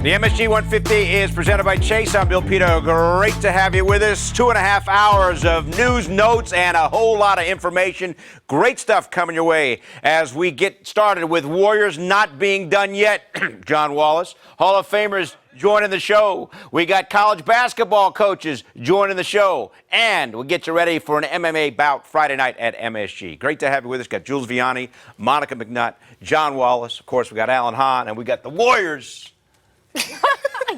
The MSG 150 is presented by Chase. I'm Bill Pito. Great to have you with us. 2.5 hours of news, notes, and a whole lot of information. Great stuff coming your way as we get started with Warriors not being done yet. John Wallace, Hall of Famers joining the show. We got college basketball coaches joining the show. And we'll get you ready for an MMA bout Friday night at MSG. Great to have you with us. Got Jules Viani, Monica McNutt, John Wallace. Of course, we got Alan Hahn, and we got the Warriors.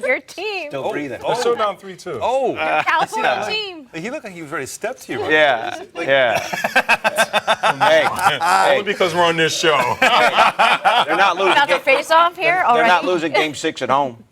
Your team. Still breathing. They're still down 3-2. Oh. Your California team. He looked like he was ready to step to you. Yeah. Yeah. Only because we're on this show. They're not losing. Another face-off here already. They're not losing Game 6 at home.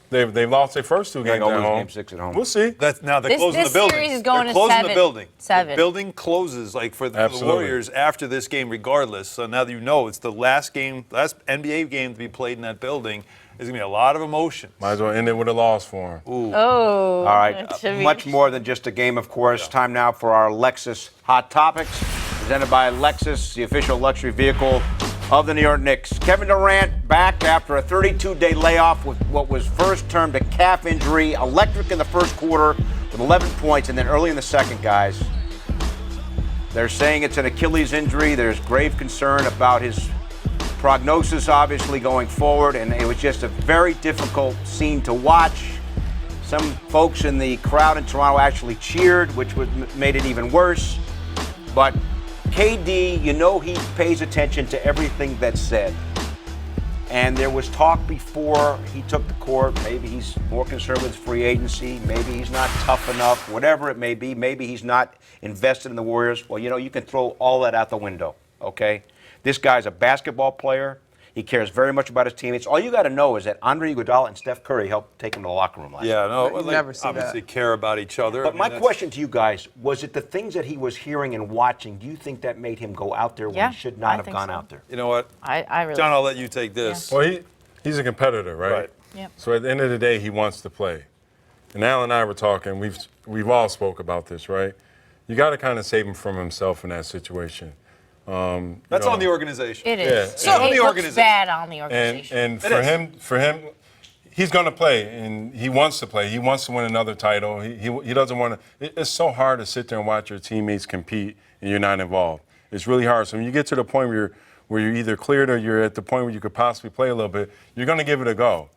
They've lost their first two games They're at going to lose home. Game 6 at home. We'll see. Now they're This- closing this the building. series is going they're to closing seven. the building. Seven. The building closes for the Absolutely. Warriors after this game, regardless. So now that you know it's the last NBA game to be played in that building. There's going to be a lot of emotion. Might as well end it with a loss for him. Ooh. Oh. All right. Much more than just a game, of course. Time now for our Lexus Hot Topics, presented by Lexus, the official luxury vehicle of the New York Knicks. Kevin Durant back after a 32-day layoff with what was first termed a calf injury. Electric in the first quarter with 11 points, and then early in the second, guys, they're saying it's an Achilles injury. There's grave concern about his prognosis, obviously, going forward, and it was just a very difficult scene to watch. Some folks in the crowd in Toronto actually cheered, which made it even worse. But KD, you know he pays attention to everything that's said. And there was talk before he took the court, maybe he's more concerned with free agency, maybe he's not tough enough, whatever it may be, maybe he's not invested in the Warriors. Well, you know, you can throw all that out the window, okay? This guy's a basketball player. He cares very much about his teammates. All you got to know is that Andre Iguodala and Steph Curry helped take him to the locker room last night. Yeah, no, You never see obviously that. care about each other. But my question to you guys, was it the things that he was hearing and watching, do you think that made him go out there when Yeah, he should not I have think gone so. out there? You know what? I really. John, I'll let you take this. Well, he's a competitor, right? Right. Yep. So at the end of the day, he wants to play. And Al and I were talking. We've all spoke about this, right? You got to kind of save him from himself in that situation. That's on the organization. It is. Yeah. So On the it looks organization. bad on the organization. And for him, he's going to play, and he wants to play. He wants to win another title. He doesn't want to. It's so hard to sit there and watch your teammates compete, and you're not involved. It's really hard. So when you get to the point where you're either cleared or you're at the point where you could possibly play a little bit, you're going to give it a go.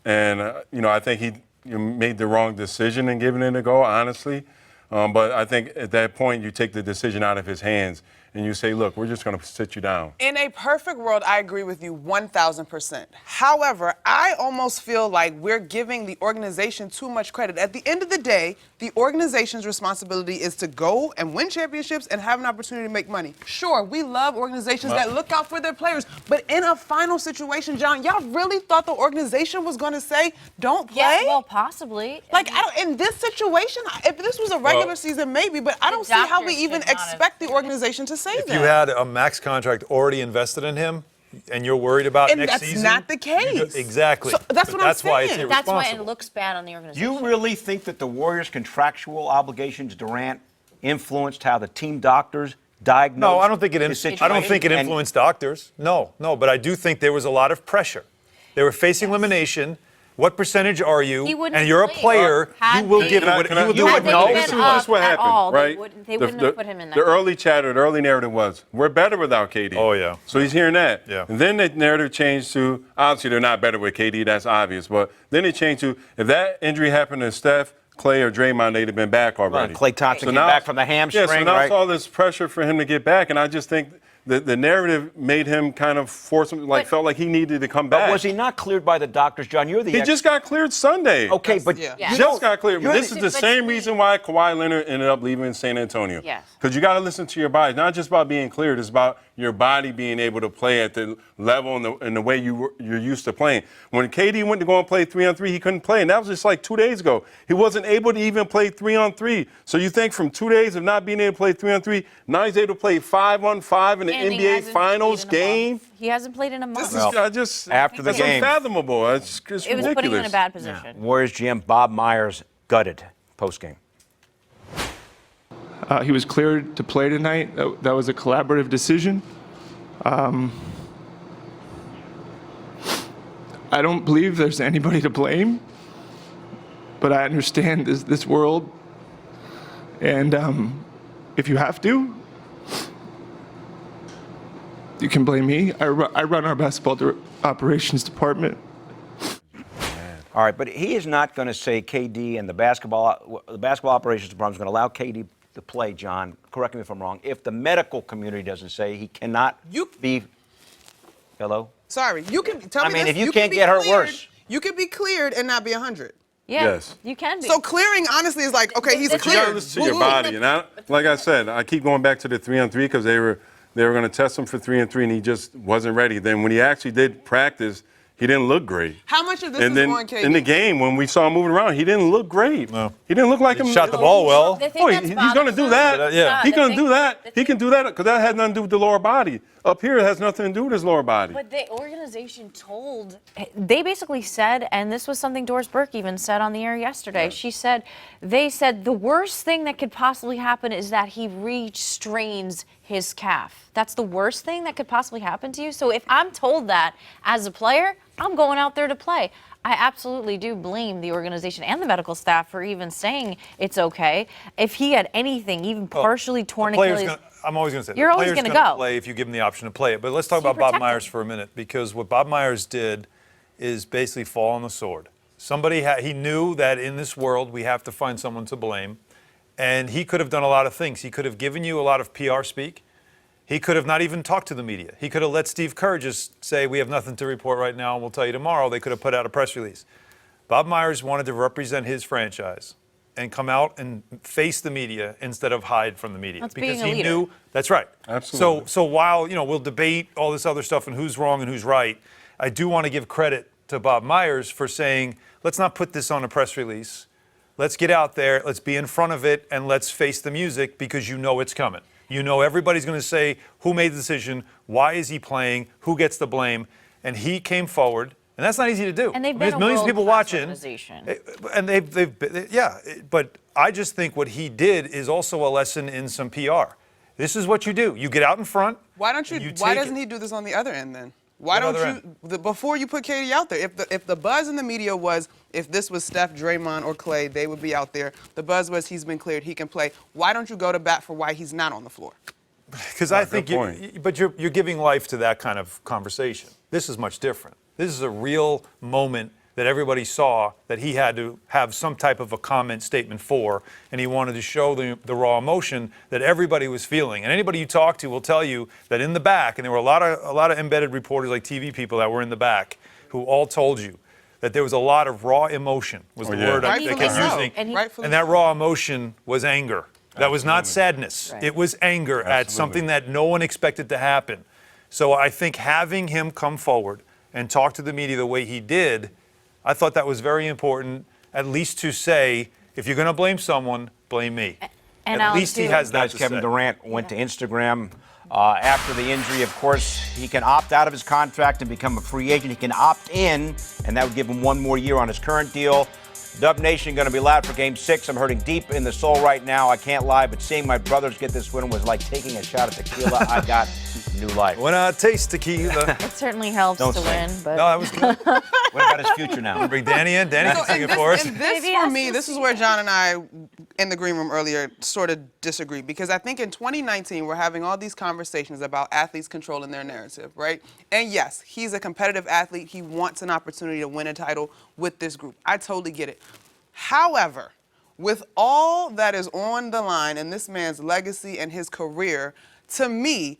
And I think he made the wrong decision in giving it a go, honestly. But I think at that point you take the decision out of his hands. And you say, look, we're just going to sit you down. In a perfect world, I agree with you 1,000%. However, I almost feel like we're giving the organization too much credit. At the end of the day, the organization's responsibility is to go and win championships and have an opportunity to make money. Sure, we love organizations that look out for their players, but in a final situation, John, y'all really thought the organization was going to say, don't play? Yeah, well, possibly. Like, in this situation, if this was a regular season, maybe, but I don't see how we doctors even should not have- expect the organization to say If that. you had a max contract already invested in him, and you're worried about And next that's season, not the case. Exactly. So that's But what I'm that's why it's saying. That's why irresponsible. it looks bad on the Do organization. you really think that the Warriors' contractual obligations, Durant, influenced how the team doctors diagnosed? No, I don't think it. his situation? I don't think it And- influenced doctors. No, but I do think there was a lot of pressure. They were facing elimination. What percentage are you? He wouldn't And you're a have player. played. Had You will they- give Can I- what can I- you will do you what Had they no. been This is up what at happened, all, right? They wouldn't have put him in that. The early chatter, the early narrative was, we're better without KD. Oh, yeah. So he's hearing that. Yeah. And then the narrative changed to, obviously they're not better with KD, that's obvious. But then it changed to, if that injury happened to Steph, Clay, or Draymond, they'd have been back already. Klay Thompson came back from the hamstring, Yeah, so now right? it's all this pressure for him to get back. And I just think the narrative made him kind of force him, felt like he needed to come back. But was he not cleared by the doctors, John? You're the He just got cleared Sunday. Okay, but Yeah. Yeah. you Just don't- got cleared. you're This the- is the but same we- reason why Kawhi Leonard ended up leaving San Antonio. Yes. Because you got to listen to your body. It's not just about being cleared. It's about your body being able to play at the level and the way you're used to playing. When KD went to go and play 3-on-3, he couldn't play. And that was just like 2 days ago. He wasn't able to even play 3-on-3. So you think from 2 days of not being able to play 3-on-3, now he's able to play 5-on-5 in the And he NBA hasn't Finals played in a month. game? He hasn't played in a month. Just after the it's game. unfathomable. It's it was ridiculous. putting him in a bad position. Warriors GM Bob Myers gutted postgame. He was cleared to play tonight. That was a collaborative decision. I don't believe there's anybody to blame, but I understand this world. And if you have to, you can blame me. I run our basketball operations department. All right, but he is not going to say KD and the basketball operations department is going to allow KD to play, John. Correct me if I'm wrong. If the medical community doesn't say he cannot be. Hello? Sorry, you can tell me I mean, this. if you can can't be get hurt cleared- worse. You could be cleared and not be 100. Yeah, Yes. you can be. So clearing, honestly, is like, okay, he's But You gotta cleared. listen to your Woo-hoo. body, and like I said, I keep going back to the 3-on-3 because they were going to test him for 3-on-3, and he just wasn't ready. Then when he actually did practice, he didn't look great. How much of this And is then on KD? in the game, when we saw him moving around, he didn't look great. No. He didn't look like him. shot the ball well. The thing Oh, that's he's going to do bothersome- that. yeah. He's going to the do that. thing- He can do that because that has nothing to do with the lower body. Up here, it has nothing to do with his lower body. But the organization they basically said, and this was something Doris Burke even said on the air yesterday. They said the worst thing that could possibly happen is that he re-strains his calf. That's the worst thing that could possibly happen to you. So if I'm told that as a player, I'm going out there to play. I absolutely do blame the organization and the medical staff for even saying it's okay. If he had anything, even partially torn Achilles, I'm always going to say You're the always player's gonna gonna go. play if you give him the option to play it. But let's talk So you about Bob protect Myers him. for a minute, because what Bob Myers did is basically fall on the sword. He knew that in this world we have to find someone to blame, and he could have done a lot of things. He could have given you a lot of PR speak. He could have not even talked to the media. He could have let Steve Kerr just say, we have nothing to report right now and we'll tell you tomorrow. They could have put out a press release. Bob Myers wanted to represent his franchise and come out and face the media instead of hide from the media. That's because being a he leader. knew that's right. Absolutely. So while we'll debate all this other stuff and who's wrong and who's right, I do want to give credit to Bob Myers for saying, let's not put this on a press release. Let's get out there, let's be in front of it, and let's face the music because you know it's coming. You know everybody's going to say who made the decision, why is he playing, who gets the blame, and he came forward, and that's not easy to do. and they've There's been a millions of people world-class watching, organization. and but I just think what he did is also a lesson in some PR. This is what you do. You get out in front. Why don't you? Why doesn't he? he do this on the other end then? Why What don't other you? Before you put Katie out there, if the buzz in the media was if this was Steph, Draymond, or Clay, they would be out there. The buzz was he's been cleared, he can play. Why don't you go to bat for why he's not on the floor? Because I think point. you're giving life to that kind of conversation. This is much different. This is a real moment that everybody saw that he had to have some type of a comment statement for, and he wanted to show the raw emotion that everybody was feeling. And anybody you talk to will tell you that in the back, and there were a lot of embedded reporters like TV people that were in the back who all told you that there was a lot of raw emotion was the word I Rightfully kept so. using. Rightfully And that so. raw emotion was anger. That was not sadness. Right. It was anger at something that no one expected to happen. So I think having him come forward and talk to the media the way he did, I thought that was very important, at least to say, if you're going to blame someone, blame me. And at Alex, least he too. has that Guys, to Kevin say. Durant went to Instagram after the injury. Of course, he can opt out of his contract and become a free agent. He can opt in, and that would give him one more year on his current deal. Dub Nation going to be loud for Game 6. I'm hurting deep in the soul right now. I can't lie, but seeing my brothers get this win was like taking a shot at tequila. I got new life. When I taste tequila. It certainly helps Don't to sing. win, but No, that was good. What about his future now? Bring Danny in. Danny can sing it for us. And this, Maybe for that's me, the this is where John and I, in the green room earlier, sort of disagree. Because I think in 2019, we're having all these conversations about athletes controlling their narrative, right? And yes, he's a competitive athlete. He wants an opportunity to win a title with this group. I totally get it. However, with all that is on the line in this man's legacy and his career, to me,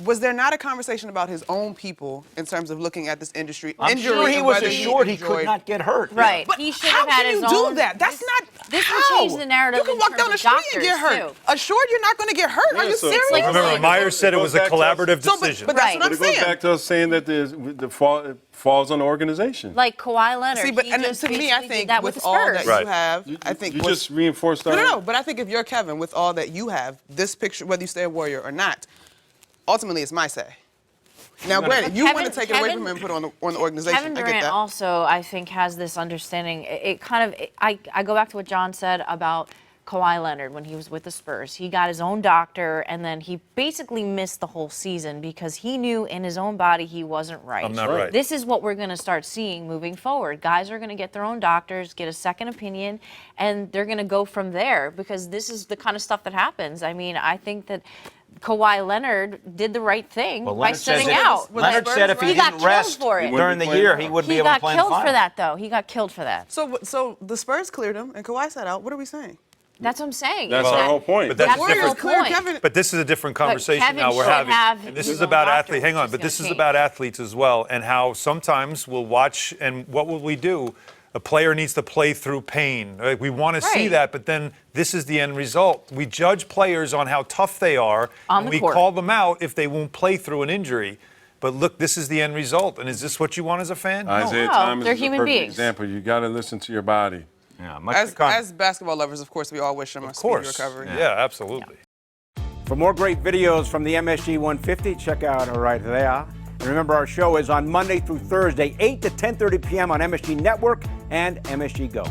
was there not a conversation about his own people in terms of looking at this industry? I'm injury sure he and was whether assured he could enjoyed- not get hurt. right. But He should how have had can his you own. do that? That's not. This how? would change the narrative. You can in walk terms down the of street and get doctors, hurt. too. Assured you're not going to get hurt? Are you so- serious? like- Remember, Myers said it was a goes back to us. collaborative So, decision. but that's Right. what I'm But it goes saying. back to us saying that it falls on the organization. Like Kawhi Leonard. See, but he and just to me, I basically did think that with the all Spurs. that Right. you have, You I think you what's- just reinforced our. No. But I think if you're Kevin, with all that you have, this picture, whether you stay a Warrior or not, ultimately it's my say. Now, granted, you want to take it away from him and put it on the organization. Kevin I get Durant that. I think, has this understanding. I go back to what John said about Kawhi Leonard when he was with the Spurs. He got his own doctor, and then he basically missed the whole season because he knew in his own body he wasn't right. I'm not right. This is what we're going to start seeing moving forward. Guys are going to get their own doctors, get a second opinion, and they're going to go from there because this is the kind of stuff that happens. I mean, I think that Kawhi Leonard did the right thing by Leonard said sitting if- out. Leonard said if he He got didn't killed rest for it. during the year, he wouldn't be He able to got play in the killed for finals. that, though. He got killed for that. So the Spurs cleared him and Kawhi sat out. What are we saying? That's what I'm saying. That's is our that- whole point. But that's the Warriors whole cleared point. Kevin. But this is a different conversation Kevin now we're should having. have And this his is own about doctor, athletes. Hang on, which but is this gonna is change. about athletes as well, and how sometimes we'll watch, and what will we do? A player needs to play through pain. Like, we want to see Right. that, but then this is the end result. We judge players on how tough they are, On and the we court. call them out if they won't play through an injury. But look, this is the end result. And is this what you want as a fan? Isaiah No, Thomas they're is a human perfect beings. example. You got to listen to your body. Yeah, much to come. As basketball lovers, of course, we all wish him a Of speedy course. recovery. Yeah, absolutely. For more great videos from the MSG 150, check out right there. And remember, our show is on Monday through Thursday, 8 to 10:30 p.m. on MSG Network and MSG Go.